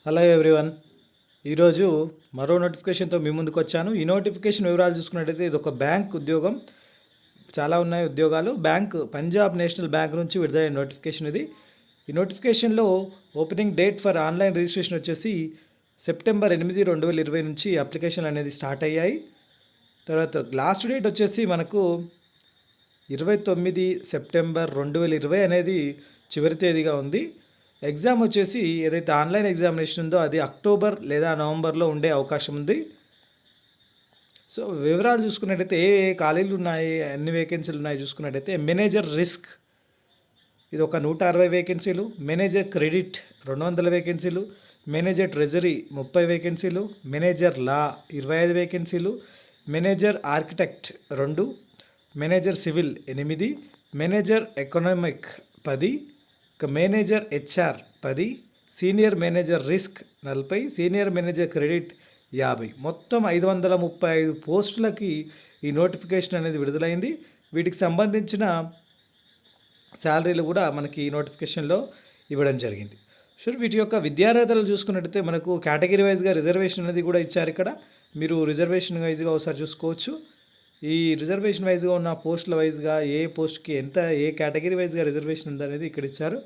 Hello everyone. ఈరోజు మరో నోటిఫికేషన్తో మీ ముందుకు వచ్చాను. ఈ నోటిఫికేషన్ వివరాలు చూసుకున్నట్టయితే ఇది ఒక బ్యాంక్ ఉద్యోగం. చాలా ఉన్నాయి ఉద్యోగాలు. పంజాబ్ నేషనల్ బ్యాంక్ నుంచి విడుదలైన నోటిఫికేషన్ ఇది. ఈ నోటిఫికేషన్లో opening date for online registration వచ్చేసి సెప్టెంబర్ 8, 2020 నుంచి అప్లికేషన్ అనేది స్టార్ట్ అయ్యాయి. తర్వాత లాస్ట్ డేట్ వచ్చేసి మనకు 29 సెప్టెంబర్ 2020 అనేది చివరి తేదీగా ఉంది. ఎగ్జామ్ వచ్చేసి ఏదైతే ఆన్లైన్ ఎగ్జామినేషన్ ఉందో అది అక్టోబర్ లేదా నవంబర్లో ఉండే అవకాశం ఉంది. సో వివరాలు చూసుకున్నట్టయితే ఏ ఖాళీలు ఉన్నాయి, ఎన్ని వేకెన్సీలు ఉన్నాయి చూసుకున్నట్టయితే మేనేజర్ రిస్క్ ఇది ఒక 160 వేకెన్సీలు, మేనేజర్ క్రెడిట్ 200 వేకెన్సీలు, మేనేజర్ ట్రెజరీ 30 వేకెన్సీలు, మేనేజర్ లా 25 వేకెన్సీలు, manager architect 2, manager civil 8, manager economic 10, manager HR 10, senior manager risk 40, senior manager credit 50. మొత్తం 535 పోస్టులకి ఈ నోటిఫికేషన్ అనేది విడుదలైంది. వీటికి సంబంధించిన శాలరీలు కూడా మనకి ఈ నోటిఫికేషన్లో ఇవ్వడం జరిగింది. సో వీటి యొక్క విద్యార్హతలు చూసుకున్నట్టయితే మనకు కేటగిరీ వైజ్గా రిజర్వేషన్ అనేది కూడా ఇచ్చారు. ఇక్కడ మీరు రిజర్వేషన్ వైజ్గా ఒకసారి చూసుకోవచ్చు. ఈ రిజర్వేషన్ వైజ్గా ఉన్న పోస్టుల వైజ్గా ఏ పోస్ట్కి ఎంత, ఏ కేటగిరీ వైజ్గా రిజర్వేషన్ ఉందనేది ఇక్కడ ఇచ్చారు.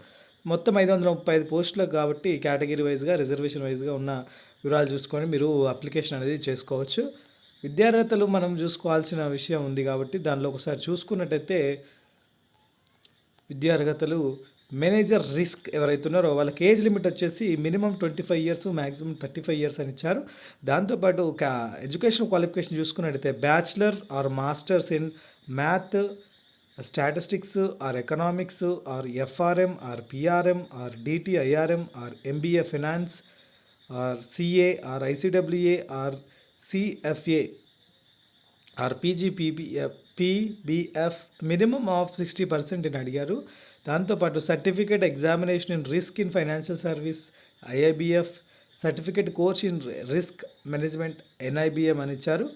మొత్తం 535 పోస్టులకు కాబట్టి కేటగిరీ వైజ్గా రిజర్వేషన్ వైజ్గా ఉన్న వివరాలు చూసుకొని మీరు అప్లికేషన్ అనేది చేసుకోవచ్చు. విద్యార్హతలు మనం చూసుకోవాల్సిన విషయం ఉంది కాబట్టి దానిలో ఒకసారి చూసుకున్నట్టయితే విద్యార్హతలు మేనేజర్ రిస్క్ ఎవరైతే ఉన్నారో వాళ్ళకి ఏజ్ లిమిట్ వచ్చేసి మినిమం 25 ఇయర్స్, మ్యాక్సిమం 35 ఇయర్స్ అని ఇచ్చారు. దాంతోపాటు ఎడ్యుకేషన్ క్వాలిఫికేషన్ చూసుకున్నట్టయితే bachelor or masters in math, statistics or economics or FRM or PRM or DTIRM or MBA finance or CA or ICWA or CFA or PBF minimum of 60% అని అడిగారు. దాంతోపాటు certificate examination in risk in financial service IIBF, certificate course in risk management NIBM అని ఇచ్చారు.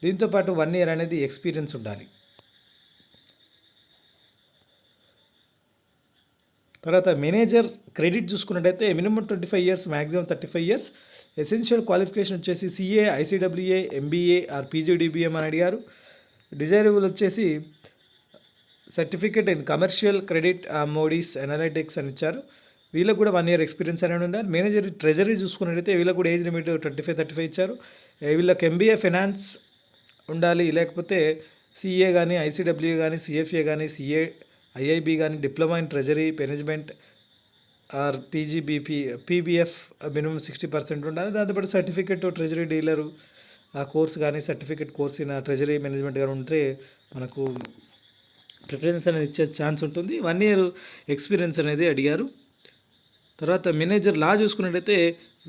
దీంతోపాటు 1 year అనేది experience ఉండాలి. తర్వాత manager credit చూసుకున్నట్టయితే minimum 25 years, maximum 35 years. Essential qualification వచ్చేసి CA, ICWA, MBA or PGDBM అని అడిగారు. డిజైరబుల్ వచ్చేసి certificate in commercial credit Moody's analytics అని ఇచ్చారు. వీళ్ళకి కూడా 1 year ఎక్స్పీరియన్స్ అనేది ఉండాలి. మేనేజర్ ట్రెజరీ చూసుకున్నట్టయితే వీళ్ళకి కూడా ఏజ్ లిమిట్ 25-35 ఇచ్చారు. వీళ్ళకి ఎంబీఏ ఫైనాన్స్ ఉండాలి, లేకపోతే సిఏ కానీ, ఐసిడబ్ల్యూఏ కానీ, సిఎఫ్ఏ కానీ, సిఏ ఐఐబి కానీ, diploma in treasury management or PBF minimum 60% ఉండాలి. దాంతోపాటు సర్టిఫికేట్ ట్రెజరీ డీలరు ఆ కోర్స్ కానీ, certificate course in treasury management కానీ ఉంటే మనకు ప్రిఫరెన్స్ అనేది ఇచ్చే ఛాన్స్ ఉంటుంది. 1 year ఎక్స్పీరియన్స్ అనేది అడిగారు. తర్వాత మేనేజర్ లా చూసుకున్నట్టయితే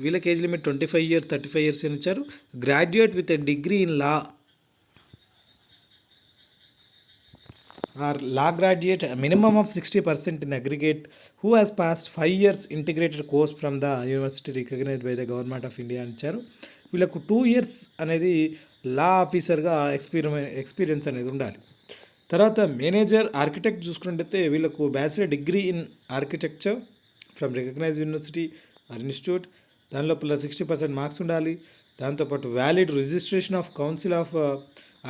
వీళ్ళకి ఏజ్ లిమిట్ 25 years, 35 years అని ఇచ్చారు. Graduate with a degree in law or law graduate minimum of 60% in aggregate who has passed 5 years integrated course from the university recognised by the government of India అని ఇచ్చారు. వీళ్ళకు 2 years అనేది లా ఆఫీసర్గా experience అనేది ఉండాలి. తర్వాత మేనేజర్ ఆర్కిటెక్ట్ చూసుకున్నట్టయితే వీళ్ళకు bachelor degree in architecture from recognised university or institute, దానిలో 60% మార్క్స్ ఉండాలి. దాంతోపాటు valid registration of council of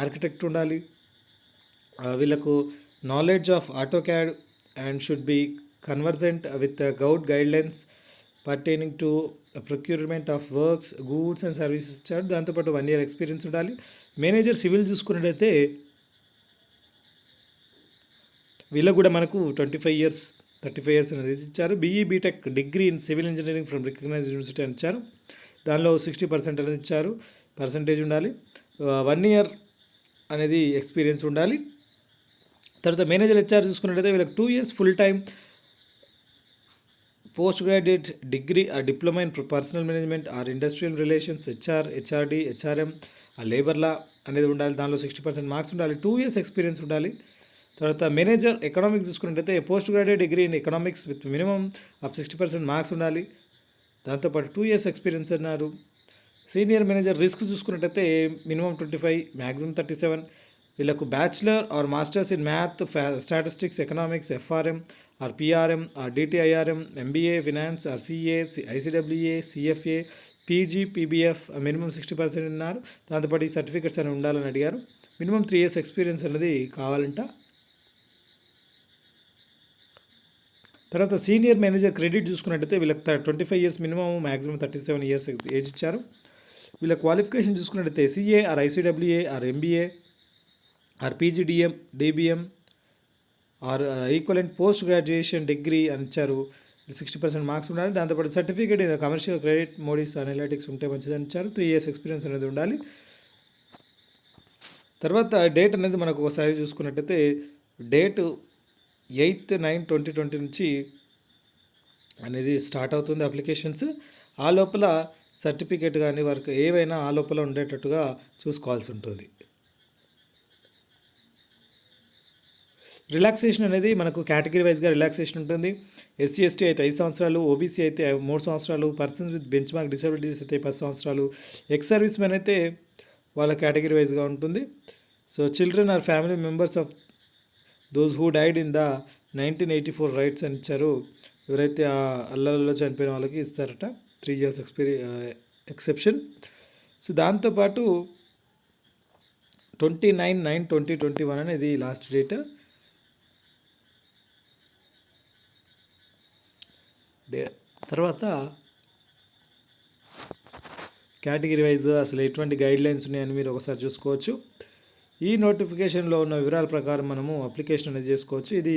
architect ఉండాలి. వీళ్ళకు knowledge of AutoCAD and should be convergent with గౌడ్ guidelines pertaining to procurement of works, goods and services ఇచ్చారు. దాంతోపాటు 1 year experience ఉండాలి. Manager civil చూసుకున్నట్టయితే వీళ్ళకు కూడా మనకు 25 years, 35 years అనేది ఇచ్చారు. BTech degree in civil engineering from recognised university అని ఇచ్చారు. దానిలో 60% అనేది ఇచ్చారు, పర్సంటేజ్ ఉండాలి. 1 year అనేది ఎక్స్పీరియన్స్ ఉండాలి. తర్వాత మేనేజర్ హెచ్ఆర్ చూసుకున్నట్టయితే వీళ్ళకి 2 years full time post graduate degree or diploma in personal management or industrial relations, HRD, HRM, labour law అనేది ఉండాలి. దానిలో 60% మార్క్స్ ఉండాలి. 2 years ఎక్స్పీరియన్స్ ఉండాలి. తర్వాత మేనేజర్ ఎకనామిక్స్ చూసుకున్నట్టయితే post graduate degree in economics with minimum of 60% marks ఉండాలి. దాంతోపాటు 2 years experience అన్నారు. సీనియర్ మేనేజర్ రిస్క్ చూసుకున్నట్టయితే మినిమం 25, మ్యాక్సిమం 37, వీళ్ళకు bachelor or masters in math, statistics, economics, FRM or PRM or DTIRM, MBA, finance or CA, ICWA, CFA, PG, PBF minimum 60% ఉన్నారు. దాంతోపాటు ఈ certificates అని ఉండాలని అడిగారు. మినిమం 3 years ఎక్స్పీరియన్స్ అనేది కావాలంట. తర్వాత సీనియర్ మేనేజర్ క్రెడిట్ చూసుకున్నట్టయితే వీళ్ళకి 25 years minimum, maximum 37 years age ఇచ్చారు. వీళ్ళ క్వాలిఫికేషన్ చూసుకున్నట్టయితే CA or ICWA or MBA or PGDM, DBM or equivalent post graduation degree అని ఇచ్చారు. 60% మార్క్స్ ఉండాలి. దాంతోపాటు certificate in commercial credit, Moody's analytics ఉంటే మంచిదని ఇచ్చారు. 3 years ఎక్స్పీరియన్స్ అనేది ఉండాలి. తర్వాత డేట్ అనేది మనకు ఒకసారి చూసుకున్నట్టయితే డేట్ 8/9/2020 నుంచి అనేది స్టార్ట్ అవుతుంది అప్లికేషన్స్. ఆ లోపల సర్టిఫికేట్ కానీ వర్క్ ఏవైనా ఆ లోపల ఉండేటట్టుగా చూసుకోవాల్సి ఉంటుంది. రిలాక్సేషన్ అనేది మనకు కేటగిరీ వైజ్గా రిలాక్సేషన్ ఉంటుంది. ఎస్సీ ఎస్టీ అయితే 5 సంవత్సరాలు, ఓబీసీ అయితే 3 సంవత్సరాలు, persons with bench mark disabilities అయితే 10 సంవత్సరాలు, ఎక్స్ సర్వీస్ మెన్ అయితే వాళ్ళ కేటగిరీ వైజ్గా ఉంటుంది. So children or family members of those who died in the 1984 riots అని ఇచ్చారు. ఎవరైతే ఆ అల్లలలో చనిపోయిన వాళ్ళకి ఇస్తారట 3 years ఎక్సెప్షన్. సో దాంతోపాటు 29/9/2021 అనేది లాస్ట్ డేట్. తర్వాత కేటగిరీ వైజ్ అసలు ఎటువంటి గైడ్లైన్స్ ఉన్నాయని మీరు ఒకసారి చూసుకోవచ్చు. ఈ నోటిఫికేషన్లో ఉన్న వివరాల ప్రకారం మనము అప్లికేషన్ అనేది చేసుకోవచ్చు. ఇది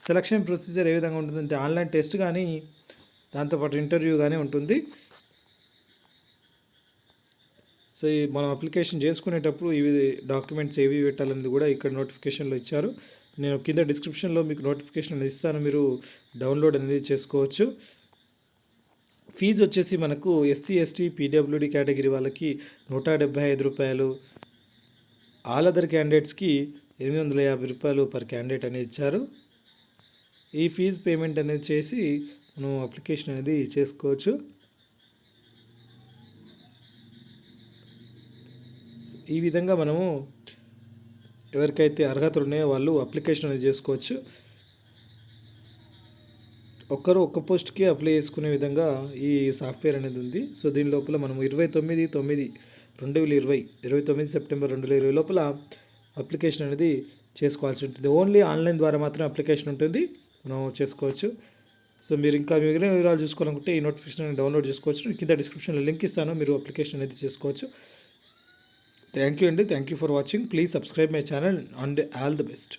సెలక్షన్ ప్రొసీజర్ ఏ విధంగా ఉంటుందంటే ఆన్లైన్ టెస్ట్ కానీ దాంతోపాటు ఇంటర్వ్యూ కానీ ఉంటుంది. సో మనం అప్లికేషన్ చేసుకునేటప్పుడు ఇవి డాక్యుమెంట్స్ ఏవి పెట్టాలనేది కూడా ఇక్కడ నోటిఫికేషన్లో ఇచ్చారు. నేను కింద డిస్క్రిప్షన్లో మీకు నోటిఫికేషన్ అనేది ఇస్తాను, మీరు డౌన్లోడ్ అనేది చేసుకోవచ్చు. ఫీజు వచ్చేసి మనకు ఎస్సీ ఎస్టీ పీడబ్ల్యూడి కేటగిరీ వాళ్ళకి 175 రూపాయలు, ఆల్ అదర్ క్యాండిడేట్స్కి 850 రూపాయలు పర్ క్యాండిడేట్ అనేది ఇచ్చారు. ఈ ఫీజు పేమెంట్ అనేది చేసి మనం అప్లికేషన్ అనేది చేసుకోవచ్చు. ఈ విధంగా మనము ఎవరికైతే అర్హతలు ఉన్నాయో వాళ్ళు అప్లికేషన్ అనేది చేసుకోవచ్చు. ఒక్క పోస్ట్కి అప్లై చేసుకునే విధంగా ఈ సాఫ్ట్వేర్ అనేది ఉంది. సో దీని లోపల మనం 29 సెప్టెంబర్ 2020 లోపల అప్లికేషన్ అనేది చేసుకోవాల్సి ఉంటుంది. ఓన్లీ ఆన్లైన్ ద్వారా మాత్రం అప్లికేషన్ ఉంటుంది, మనం చేసుకోవచ్చు. సో మీరు ఇంకా మిగిలిన వివరాలు చూసుకోవాలనుకుంటే ఈ నోటిఫికేషన్ డౌన్లోడ్ చేసుకోవచ్చు. కింద డిస్క్రిప్షన్లో లింక్ ఇస్తాను, మీరు అప్లికేషన్ అనేది చేసుకోవచ్చు. థ్యాంక్ యూ అండి. Thank you for watching. Please subscribe my channel and all the best.